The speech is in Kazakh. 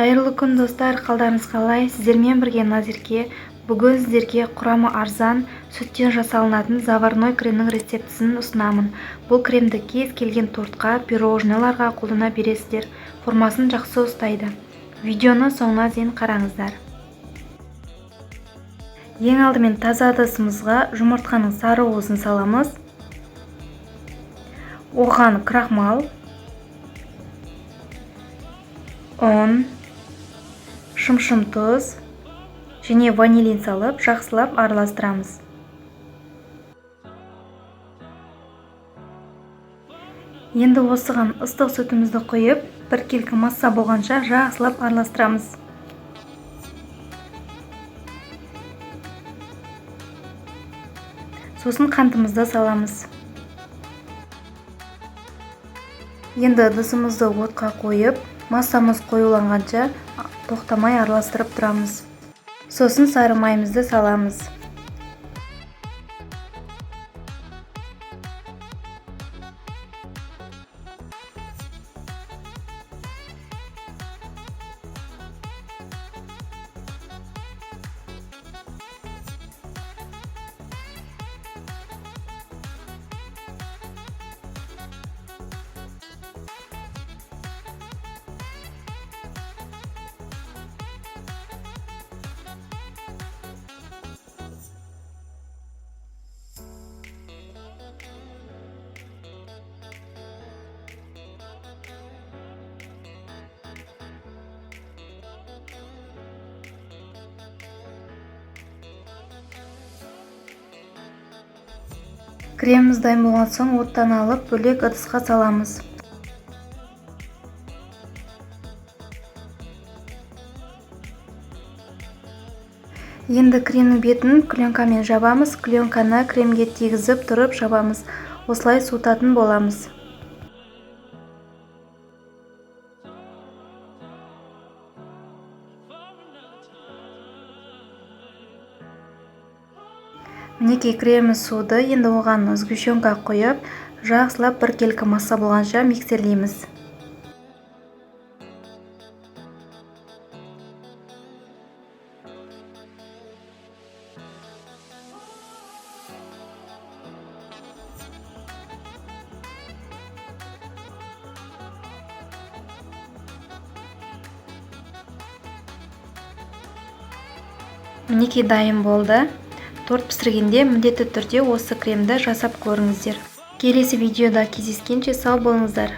Қайырлы күн достар, қалдарыңыз қалай? Сіздермен бірге Назерке. Бүгін сіздерге құрамы арзан, сүттен жасалынатын заварной кремнің рецептісін ұсынамын. Бұл кремді кез келген тортқа, пирожнойларға қолдана бересіздер. Формасын жақсы ұстайды. Видеоны соңына дейін қараңыздар. Ең алдымен таза ыдысымызға жұмыртқаның сары уызын саламыз. Оған крахмал, ұн, шымшым тұз және ванилин салып, жақсылап араластырамыз. Енді осыған ыстық сүтімізді құйып, бір келкі масса болғанша жақсылап араластырамыз. Сосын қантымызды саламыз. Енді ыдысымызды отқа қойып, массамыз қоюланғанша тоқтамай араластырып тұрамыз. Сосын сары майымызды саламыз. Креміміз дайын болған соң оттан алып, бөлек ыдысқа саламыз. Енді кремнің бетін клеенкамен жабамыз. Клеенканы кремге тигізіп тұрып жабамыз. Осылай суытатын боламыз. Мінекей креміміз суыды. Енді оған сгущенка қойып, жақсылап бір келкі масса болғанша миксерлейміз. Мінекей дайын болды. Торт пісіргенде міндетті түрде осы кремді жасап көріңіздер. Келесі видеода кездескенше сау болыңыздар.